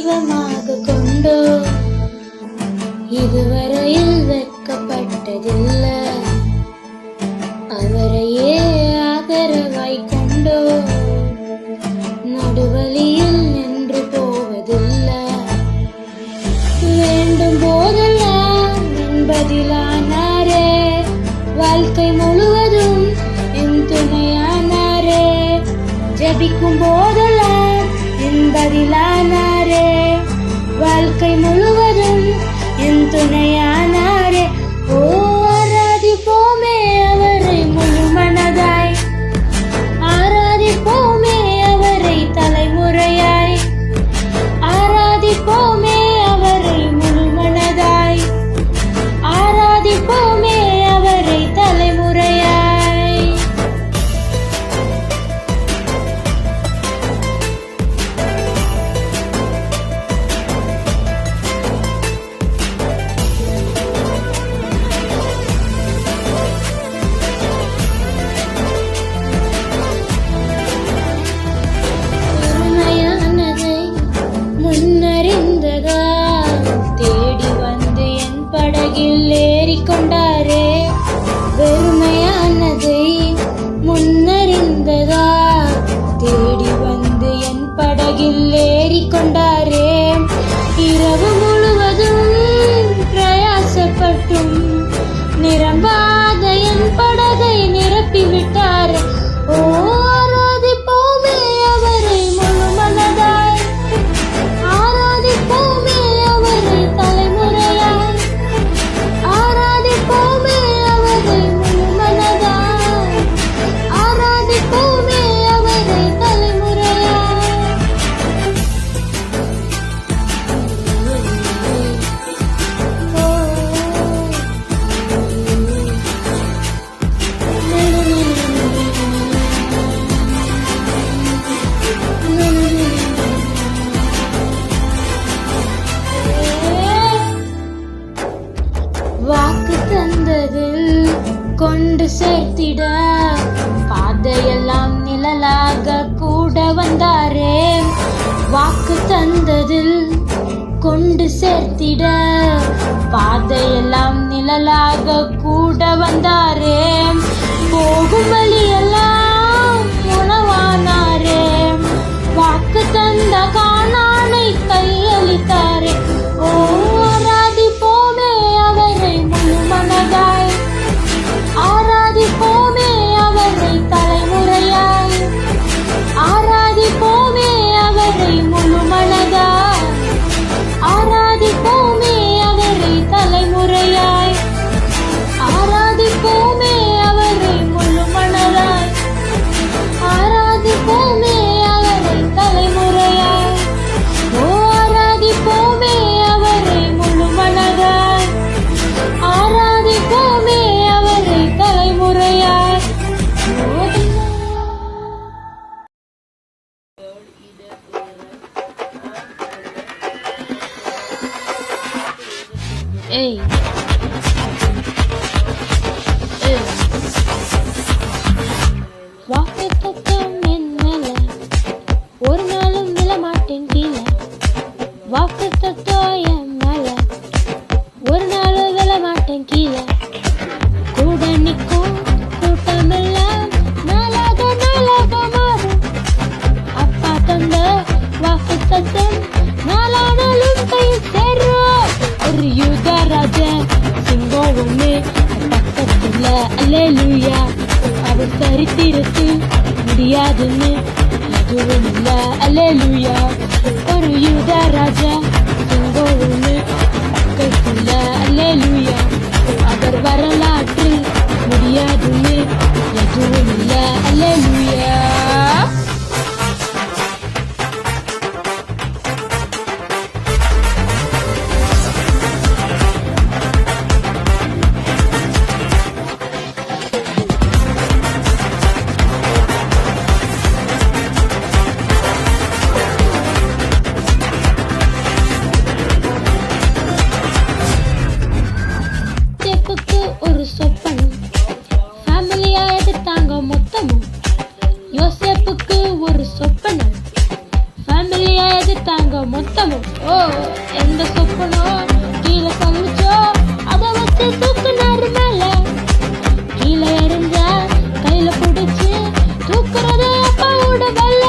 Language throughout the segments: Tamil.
தெய்வமாக கொண்டோ இதுவரையில் வெட்கப்பட்டதில்லை. அவரையே ஆதரவாய் கொண்டோ நடுவழியில் நின்று போவதில்லை. வேண்டும் போதெல்லாம் என்பதிலானாரே, வாழ்க்கை முழுவதும் என் துணையானாரே. ஜபிக்கும் போதெல்லாம் என்பதிலானாரே, வாழ்க்கை முழுவதும் என் துணையானாரே. ஓ ஆராதிப்போமே அவரை முழு மனதாய், ஆராதிப்போமே அவரை தலைமுறையாய், ஆராதிப்போமே அவரை முழு மனதாய், ஆராதிப்போமே அவரை தலைமுறையாய். முன்னறிந்ததா தேடி வந்து என் படகில் ஏறிக்கொண்டாரே. வெறுமையானதை முன்னறிந்ததா தேடி வந்து என் படகில் ஏறிக்கொண்டாரே. இரவு முழுவதும் பிரயாசப்பட்டும் நிரம்பாத என் படகை நிரப்பிவிட்டார். ஓ ஆராதிப்போமே அவரை முழு மனதாய், ஆராதிப்போமே அவரை தலைமுறையாய், ஆராதிப்போமே அவரை முழு மனதாய், ஆராதிப்போமே அவரை தலைமுறையாய். வாக்கு தந்ததில் கொண்டு சேர்த்திட பாதையெல்லாம் நிழலாக கூட வந்தாரே. வாக்கு தந்ததில் கொண்டு சேர்த்திட பாதையெல்லாம் நிழலாக கூட வந்தாரே. போகும் வழியெல்லாம் உணவானாரே, வாக்கு தந்த கானானை கையளித்தாரே. ஓ ஆராதிப்போமே அவரை முழு மனதாய், ஆராதிப்போமே அவரை தலைமுறையாய், ஆராதிப்போமே அவரை முழு மனதாய், ஆராதிப்போமே அவரை தலைமுறையாய், ஆராதிப்போமே அவரை முழு மனதாய், ஆராதிப்போமே அவரை தலைமுறையாய். ஓ ஆராதிப்போமே அவரை முழு மனதாய், ஆராதிப்போமே அவரை தலைமுறையாய். ஏய் வாக்கு தத்துவம் என் மேல ஒரு நாளும் விழமாட்டேன் கீழே. வாக்கு தத்துவம் என் மேல ஒரு நாளும் விழமாட்டேன் கீழே. கூட நிற்கும் கூட்டமெல்லாம் நாளாக மாறும். அப்பா தந்த வாக்கு தத்துவம் நாளானாலும் கை சேரும். ஒரு யூதராஜன் சிங்கம் ஒண்ணு பக்கத்துல அல்லேலூயா. அவர் சரித்திரத்தில் முடியாதுன்னு எதுவும் இல்ல அல்லேலூயா. ஒரு யூதராஜா சிங்கம் ஒண்ணு பக்கத்துல அல்லேலூயா. அவர் வரலாற்றில் முடியாதுன்னு எதுவும் இல்ல அல்லேலூயா. வச்சுட்டாங்க மொத்தமும். ஓ எந்த சொப்பனோ கீழே கழிச்சோ அதை வச்சு தூக்குனாரு மேல. கீழே எறிஞ்சா கையில பிடிச்சு தூக்குறது அப்பாவோட வேல.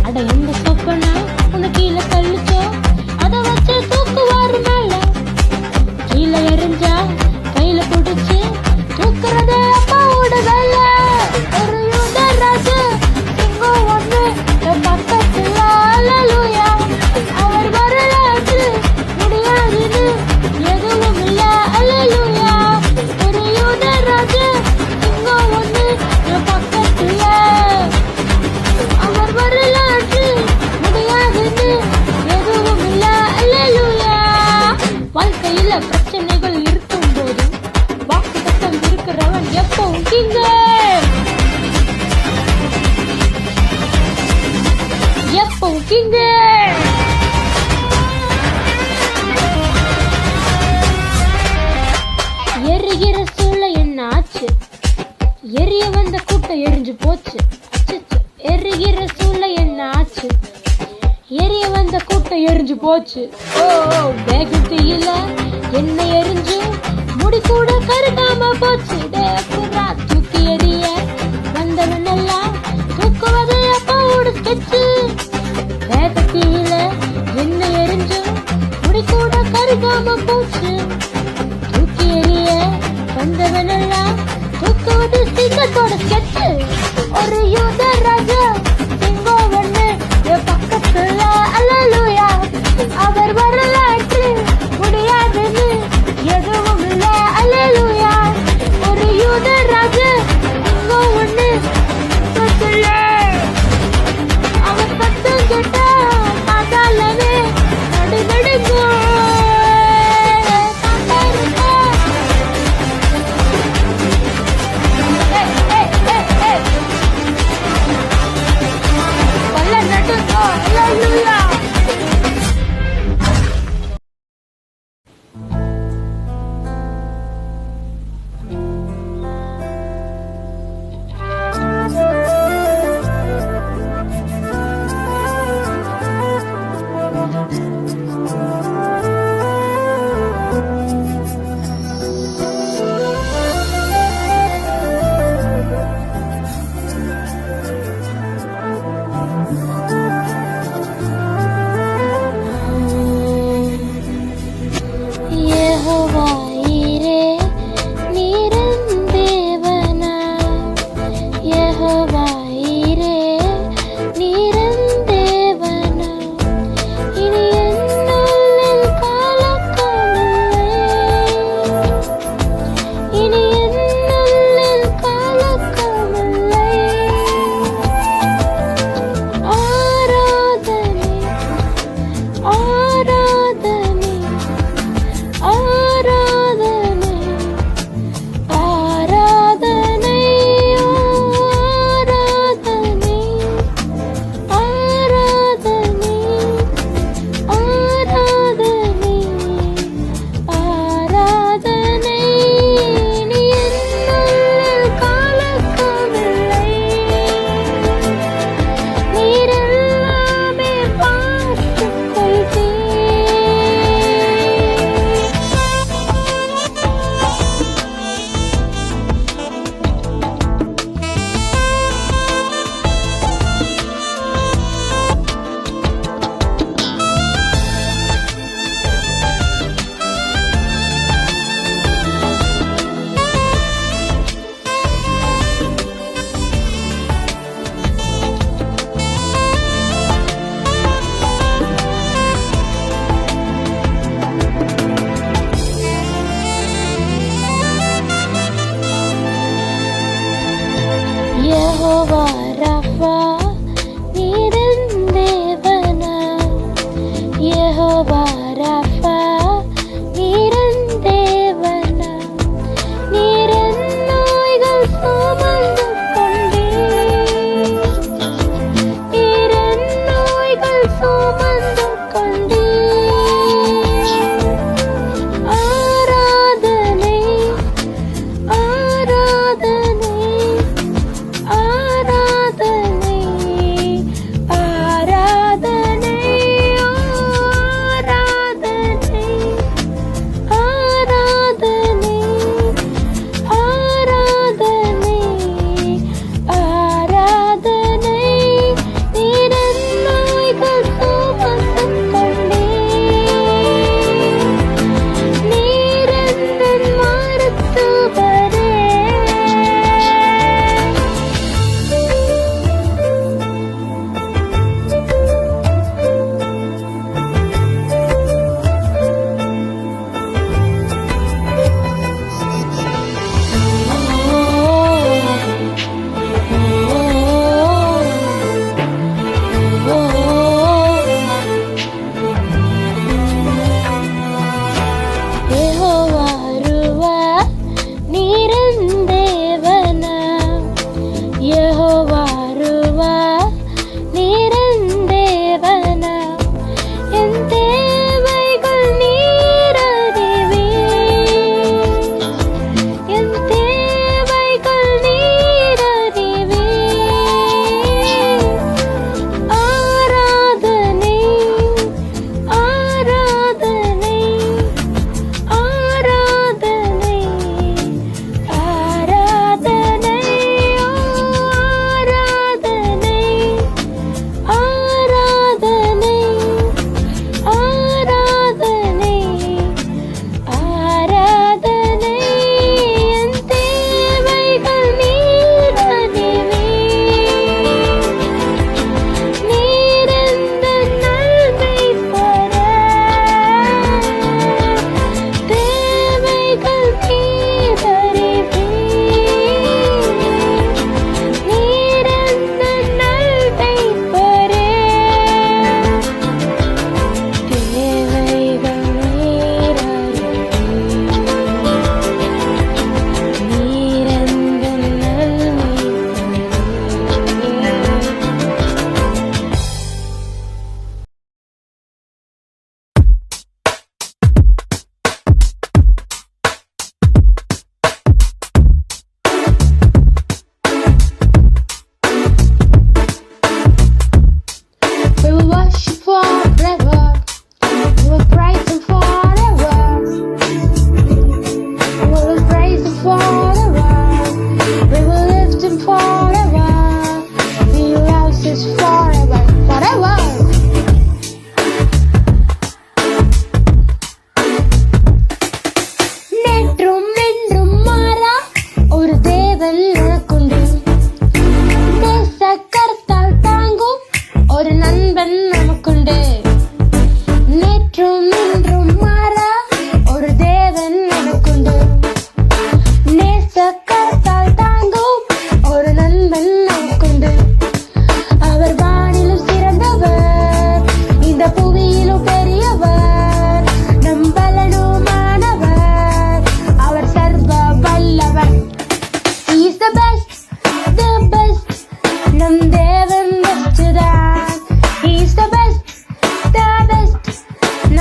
அட எந்த சொப்பனா உன்னை கீழே கழிச்சோ அதை வச்சு தூக்குவாரு மேல. கீழே எறிஞ்சா கையில பிடிச்சு தூக்குறது அப்பாவோட வேல. ஒரு யூதராஜு சிங்கம் ஒண்ணு பக்கத்துல அல்லேலூயா. அவர் வரலாற்று முடியாதுன்னு எதுவும் இல்ல அல்லேலூயா. ஒரு யூதராஜு சிங்கம் ஒண்ணு பக்கத்துல அவர் வரலாற்று முடியாதுன்னு எதுவும் இல்ல அல்லேலூயா. வாழ்க்கையில பிரச்சனைகள் இருக்கும் போது வாக்குத்தத்தம் இருக்கிறவன் எப்பவும் கிங்க. எப்பவும் கிங்க. எரிகிற சூளை என்ன ஆச்சு? எரிய வந்த கூட்டம் எரிஞ்சு போச்சு. அச்சச்சோ, எரிகிற சூளை என்ன ஆச்சு? எரிய வந்த கூட்டம் எரிஞ்சு போச்சு. ஓ வேகத்தில என்ன எரிஞ்சு முடி கூட கருகாம போச்சு. புறா தூக்கி எறிய வந்தவன் எல்லாம் தூக்குவது அப்பாவோட ஸ்கெட்சு. வேகத்தில என்ன எரிஞ்சு முடி கூட கருகாம போச்சு. தூக்கி எறிய வந்தவன் எல்லாம் தூக்குவது சிங்கத்தோட ஸ்கெட்சு. ஒரு யூதராஜா சிங்கம் ஒண்ணு பக்கத்துல அல்லேலூயா. அவர் வரலாற்று முடியாதுன்னு எதுவும் இல்ல அல்லேலூயா. ஒரு யூதராஜா சிங்கம் ஒண்ணு பக்கத்துல அவர் சத்தம் கேட்டா பாதாளமே நடுநடுங்கும்.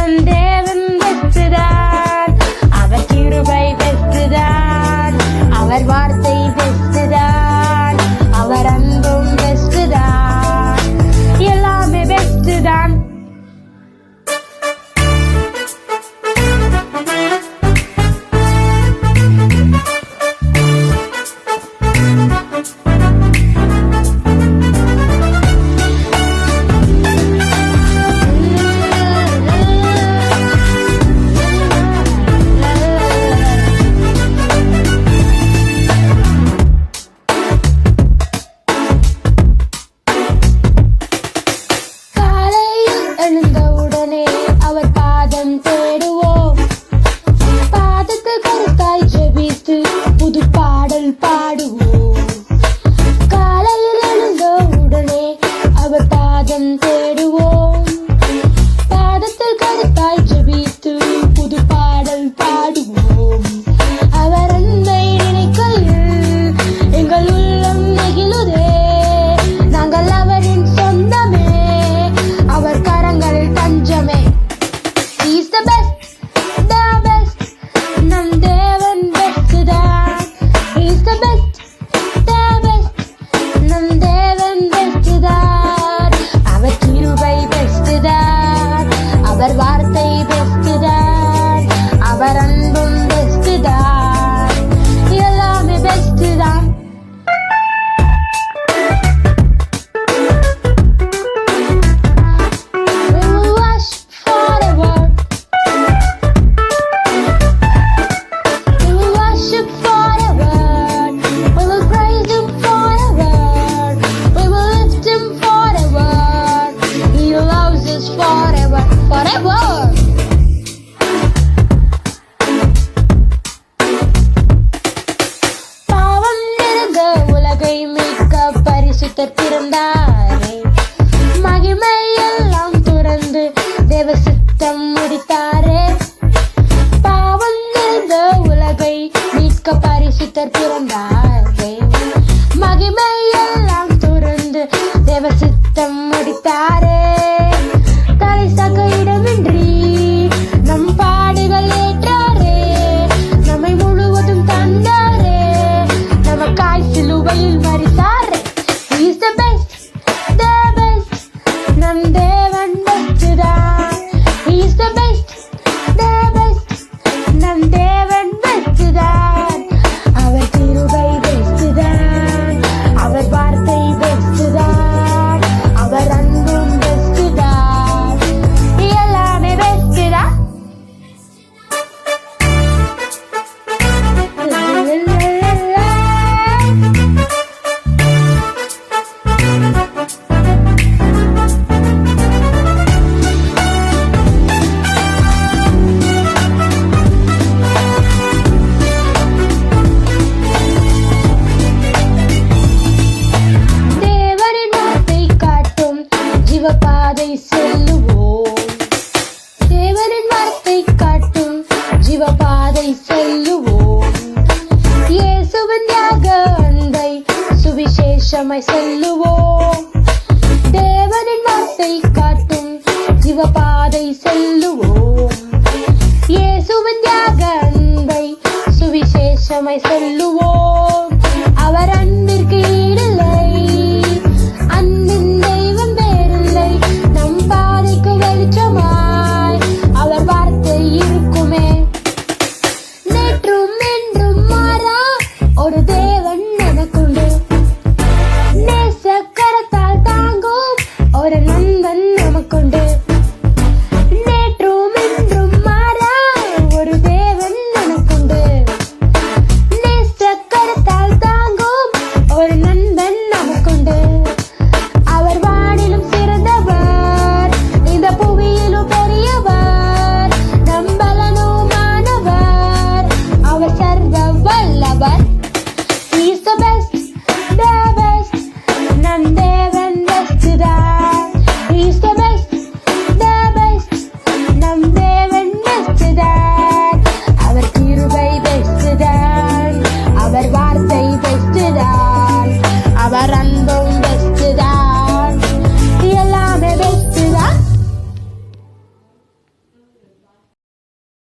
நம் தேவன் பெஸ்டுதான், அவர் கிருபை பெஸ்டுதான், அவர் வார்த்தை பெஸ்டுதான், அவர் அன்பும் பெஸ்டுதான், எல்லாமே பெஸ்டுதான். எழுந்தவுடனே அவர் பாதம் தேடுவோம், பாதத்தில் கருத்தாய் ஜெபித்து புது பாடல் பாடுவோம். காலையில் எழுந்தவுடனே அவர் பாதம் தேடுவோம், பாதத்தில் கருத்தாய் ஜெபித்து புது பாடல் பாடுவோம். அவர் அன்பை நினைக்கையில் எங்கள் உள்ளம் நெகிழுதே, நாங்கள் அவரின் சொந்தமே, அவர் கரங்களில் தஞ்சமே. He's the best, the best, நம் தேவன் பெஸ்டுதான். He's the best, the best, நம் தேவன் பெஸ்டுதான், அவர் கிருபை பெஸ்டுதான், அவர் வார்த்தை பெஸ்டுதான், அவர் அன்பும் பெஸ்டுதான், எல்லாமே பெஸ்டுதான். பாவம் நிறைந்த உலகை மீட்க பரிசுத்தர் பிறந்தாரே, மகிமை எல்லாம் துறந்து தேவ சித்தம் முடித்தாரே. பாவம் நிறைந்த உலகை மீட்க பரிசுத்தர் பிறந்தாரே, மகிமை எல்லாம் துறந்து தேவ சித்தம் முடித்தாரே. தலை சக இடமின்றி நம் பாடுகள் ஏற்றாரே, நம்மை முழுவதும் தந்தாரே, நமக்காய் சிலுவையில் மரித்தாரே. He is the best, the best, நம் தேவன் பெஸ்டுதான். He is the best, the best, நம் தேவன் பெஸ்டுதான், அவர் கிருபை பெஸ்டுதான், அவர் வார்த்தை பெஸ்டுதான், அவர் அன்பும் பெஸ்டுதான், எல்லாமே பெஸ்டுதான். தேவனின் வார்த்தை காட்டும் ஜீவபாதை செல்லுவோம், தேவனின் வார்த்தை காட்டும் ஜீவபாதை செல்லுவோம். இயேசுவின் யாக அன்பை சுவிசேஷமாய் செல்லுவோம், தேவனின் வார்த்தை காட்டும் ஜீவபாதை செல்லுவோம். இயேசுவின் யாக அன்பை சுவிசேஷமாய் செல்லுவோம், அவர் அன்பிற்கு ஈடில்லை,